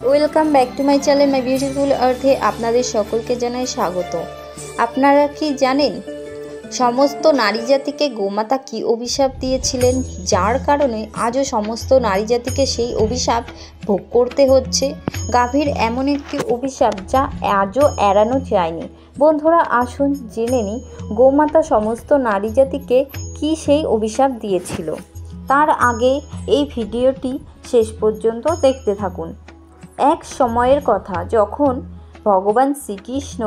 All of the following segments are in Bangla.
Welcome back to my channel my beautiful আর্থে আপনাদের সকলকে জানাই স্বাগত। আপনারা কি জানেন সমস্ত নারী জাতিকে গোমাতা কি অভিশাপ দিয়েছিলেন, যার কারণে আজও সমস্ত নারী জাতিকে সেই অভিশাপ ভোগ করতে হচ্ছে? গাভীর এমন একটি অভিশাপ যা আজও এড়ানো যায়নি। বন্ধুরা, আসুন জেনে নিই গোমাতা সমস্ত নারী জাতিকে কি সেই অভিশাপ দিয়েছিল। তার আগে এই ভিডিওটি শেষ পর্যন্ত দেখতে থাকুন। এক সময়ের কথা, যখন ভগবান শ্রীকৃষ্ণ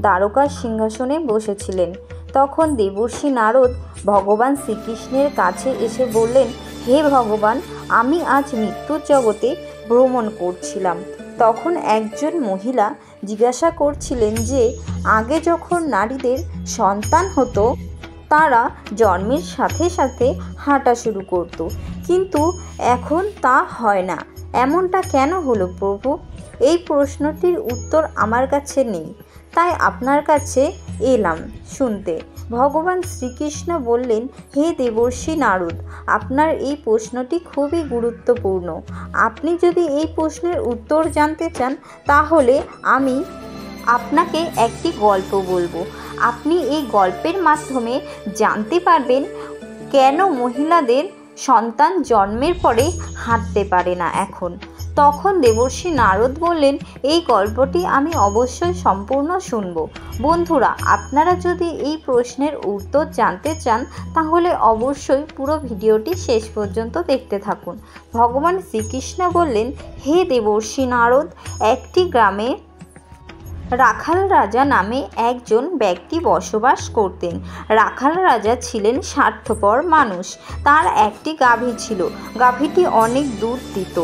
দ্বারকার সিংহাসনে বসেছিলেন, তখন দেবর্ষি নারদ ভগবান শ্রীকৃষ্ণের কাছে এসে বললেন, হে ভগবান, আমি আজ মৃত্যুর জগতে ভ্রমণ করছিলাম। তখন একজন মহিলা জিজ্ঞাসা করছিলেন যে আগে যখন নারীদের সন্তান হতো তারা জন্মের সাথে সাথে হাঁটা শুরু করত, কিন্তু এখন তা হয় না। এমনটা কেন হলো প্রভু? এই প্রশ্নটির উত্তর আমার কাছে নেই, তাই আপনার কাছে এলাম শুনতে। ভগবান শ্রীকৃষ্ণ বললেন, হে দেবর্ষি নারদ, আপনার এই প্রশ্নটি খুবই গুরুত্বপূর্ণ। আপনি যদি এই প্রশ্নের উত্তর জানতে চান, তাহলে আমি আপনাকে একটি গল্প বলবো। আপনি এই গল্পের মাধ্যমে জানতে পারবেন কেন মহিলাদের সন্তান জন্মের পরে হাঁটতে পারে না এখন। তখন দেবর্ষি নারদ বললেন, এই গল্পটি আমি অবশ্যই সম্পূর্ণ শুনব। বন্ধুরা, আপনারা যদি এই প্রশ্নের উত্তর জানতে চান, তাহলে অবশ্যই পুরো ভিডিওটি শেষ পর্যন্ত দেখতে থাকুন। ভগবান শ্রীকৃষ্ণ বললেন, হে দেবর্ষি নারদ, একটি গ্রামে রাখাল রাজা নামে একজন ব্যক্তি বসবাস করতেন। রাখাল রাজা ছিলেন স্বার্থপর মানুষ। তার একটি গাভী ছিল। গাভীটি অনেক দুধ দিত।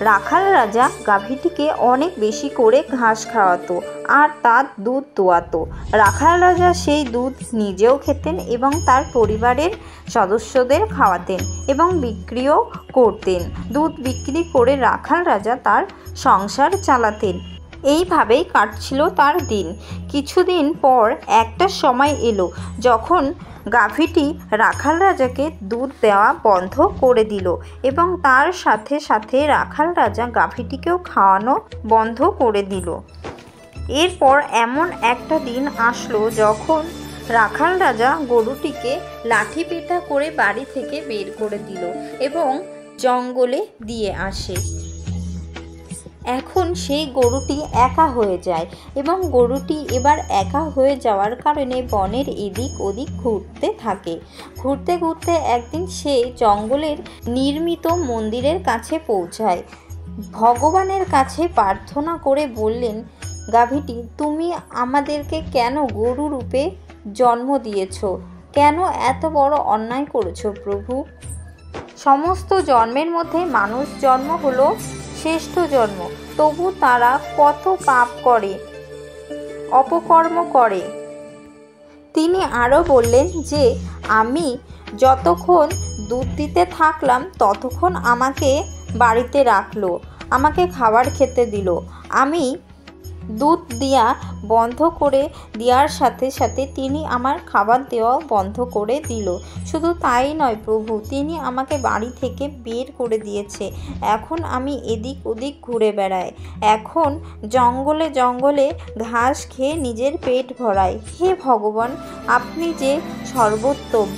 রাখাল রাজা গাভীটিকে অনেক বেশি করে ঘাস খাওয়াতো আর তার দুধ দোয়াতো। রাখাল রাজা সেই দুধ নিজেও খেতেন এবং তার পরিবারের সদস্যদের খাওয়াতেন এবং বিক্রিও করতেন। দুধ বিক্রি করে রাখাল রাজা তার সংসার চালাতেন। এইভাবেই কাটছিল তার দিন। কিছুদিন পর একটা সময় এলো যখন গাভীটি রাখাল রাজাকে দুধ দেওয়া বন্ধ করে দিল এবং তার সাথে সাথে রাখাল রাজা গাভীটিকেও খাওয়ানো বন্ধ করে দিল। এরপর এমন একটা দিন আসলো যখন রাখাল রাজা গরুটিকে লাঠি পেটা করে বাড়ি থেকে বের করে দিল এবং জঙ্গলে দিয়ে আসে। এখন সেই গরুটি একা হয়ে যায় এবং গরুটি এবার একা হয়ে যাওয়ার কারণে বনের এদিক ওদিক ঘুরতে থাকে। ঘুরতে ঘুরতে একদিন সে জঙ্গলের নির্মিত মন্দিরের কাছে পৌঁছায়। ভগবানের কাছে প্রার্থনা করে বললেন, গাভীটি, তুমি আমাদেরকে কেন গরু রূপে জন্ম দিয়েছ? কেন এত বড় অন্যায় করেছ প্রভু? সমস্ত জন্মের মধ্যে মানুষ জন্ম হলো শ্রেষ্ঠ জন্ম, তবু তারা কত পাপ করে, অপকর্ম করে। তিনি আরও বললেন যে আমি যতক্ষণ দুধ দিতে থাকলাম ততক্ষণ আমাকে বাড়িতে রাখলো, আমাকে খাবার খেতে দিল। আমি দুধ দেওয়া বন্ধ করে দেওয়ার সাথে সাথে তিনি আমার খাবার দেওয়াও বন্ধ করে দিল। শুধু তাই নয় প্রভু, তিনি আমাকে বাড়ি থেকে বের করে দিয়েছে। এখন আমি এদিক ওদিক ঘুরে বেড়াই, এখন জঙ্গলে জঙ্গলে ঘাস খেয়ে নিজের পেট ভরাই। হে ভগবান, আপনি যে সর্বোত্তম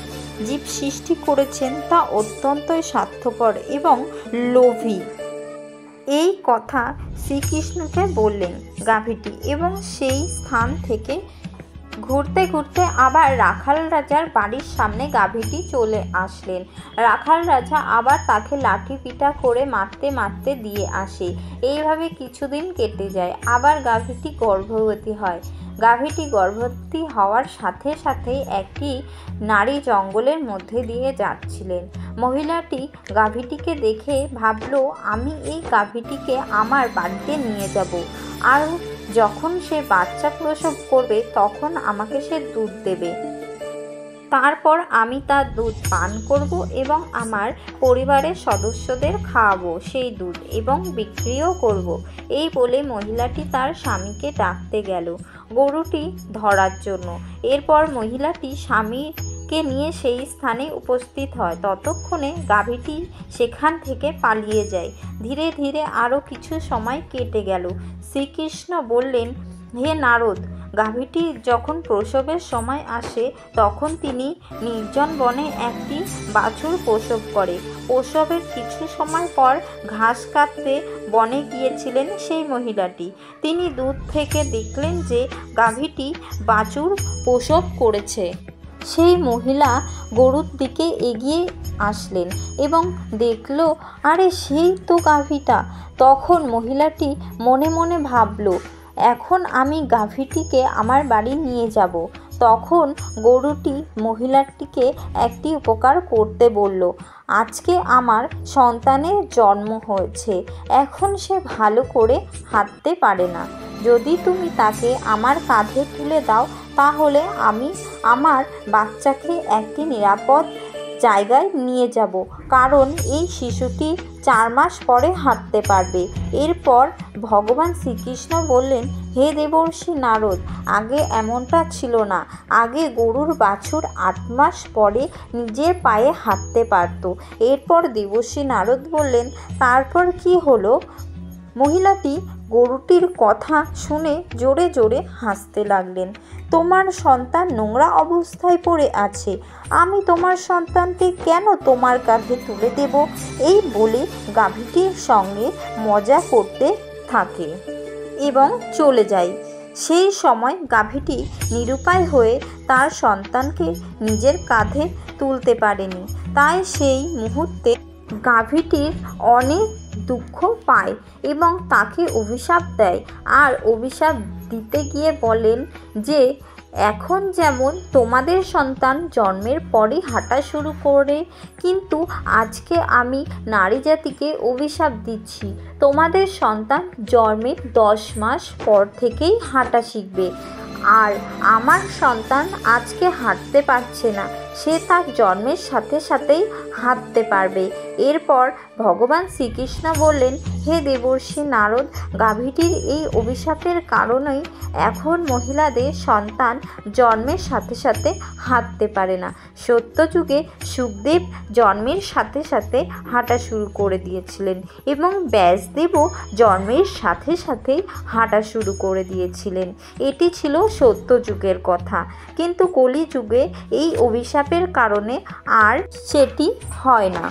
জীব সৃষ্টি করেছেন তা অত্যন্তই স্বার্থপর এবং লোভী। এই কথা শ্রীকৃষ্ণকে বললেন গাভীটি এবং সেই স্থান থেকে ঘুরতে ঘুরতে আবার রাখাল রাজার বাড়ির সামনে গাভীটি চলে আসলেন। রাখাল রাজা আবার তাকে লাঠি পিটা করে মারতে মারতে দিয়ে আসে। এইভাবে কিছুদিন কেটে যায়। আবার গাভীটি গর্ভবতী হয়। গাভীটি গর্ভবতী হওয়ার সাথে সাথেই একটি নারী জঙ্গলের মধ্যে দিয়ে যাচ্ছিলেন। মহিলাটি গাভীটিকে দেখে ভাবল, আমি এই গাভীটিকে আমার বাড়িতে নিয়ে যাব, আর যখন সে বাচ্চা প্রসব করবে তখন আমাকে সে দুধ দেবে। তারপর আমি তার দুধ পান করব এবং আমার পরিবারের সদস্যদের খাওয়াবো সেই দুধ এবং বিক্রিও করব। এই বলে মহিলাটি তার স্বামীকে ডাকতে গেল গরুটি ধরার জন্য। এরপর মহিলাটি স্বামীকে গাভীটিকে নিয়ে সেই স্থানে উপস্থিত হয়। ততক্ষণে গাভীটি সেখান থেকে পালিয়ে যায়। ধীরে ধীরে আরও কিছু সময় কেটে গেল। শ্রীকৃষ্ণ বললেন, হে নারদ, গাভীটি যখন প্রসবের সময় আসে তখন তিনি নির্জন বনে একটি বাছুর প্রসব করে। প্রসবের কিছু সময় পর ঘাস কাটতে বনে গিয়েছিলেন সেই মহিলাটি। তিনি দূর থেকে দেখলেন যে গাভীটি বাছুর প্রসব করেছে। সেই মহিলা গরুর দিকে এগিয়ে আসলেন এবং দেখল, আরে সেই তো গাভীটা। তখন মহিলাটি মনে মনে ভাবল, এখন আমি গাভীটিকে আমার বাড়ি নিয়ে যাব। তখন গরুটি মহিলাটিকে একটি উপকার করতে বলল, আজকে আমার সন্তানের জন্ম হয়েছে, এখন সে ভালো করে হাঁটতে পারে না। যদি তুমি তাকে আমার কাঁধে তুলে দাও তাহলে আমি আমার বাচ্চাকে একটি নিরাপদ জায়গায় নিয়ে যাব, কারণ এই শিশুটি 4 মাস পরে হাঁটতে পারবে। এরপর ভগবান শ্রীকৃষ্ণ বললেন, হে দেবর্ষি নারদ, আগে এমনটা ছিল না। আগে গরুর বাছুর 8 মাস পরে নিজের পায়ে হাঁটতে পারত। এরপর দেবর্ষি নারদ বললেন, তারপর কি হলো? মহিলাটি গরুটির কথা শুনে জোরে জোরে হাসতে লাগলেন। তোমার সন্তান নোংরা অবস্থায় পড়ে আছে, আমি তোমার সন্তানকে কেন তোমার কাঁধে তুলে দেব? এই বলে গাভীটির সঙ্গে মজা করতে থাকে এবং চলে যায়। সেই সময় গাভীটি নিরুপায় হয়ে তার সন্তানকে নিজের কাঁধে তুলতে পারেনি। তাই সেই মুহূর্তে গাভীটির অনেক দুঃখ পায় এবং তাকে অভিশাপ দেয়। আর অভিশাপ দিতে গিয়ে বলেন যে, এখন যেমন তোমাদের সন্তান জন্মের পরই হাঁটা শুরু করে, কিন্তু আজকে আমি নারী জাতিকে অভিশাপ দিচ্ছি, তোমাদের সন্তান জন্মের 10 মাস পর থেকেই হাঁটা শিখবে। আর আমার সন্তান আজকে হাঁটতে পারছে না, সে তার জন্মের সাথে সাথেই হাঁটতে পারবে। এরপর ভগবান শ্রীকৃষ্ণ বললেন, হে দেবর্ষি নারদ, গাভীটির এই অভিশাপের কারণেই এখন মহিলাদের সন্তান জন্মের সাথে সাথে হাঁটতে পারে না। সত্যযুগে সুখদেব জন্মের সাথে সাথে হাঁটা শুরু করে দিয়েছিলেন এবং ব্যাসদেবও জন্মের সাথে সাথেই হাঁটা শুরু করে দিয়েছিলেন। এটি ছিল সত্যযুগের কথা, কিন্তু কলিযুগে এই অভিশাপের কারণে আর সেটি হয় না।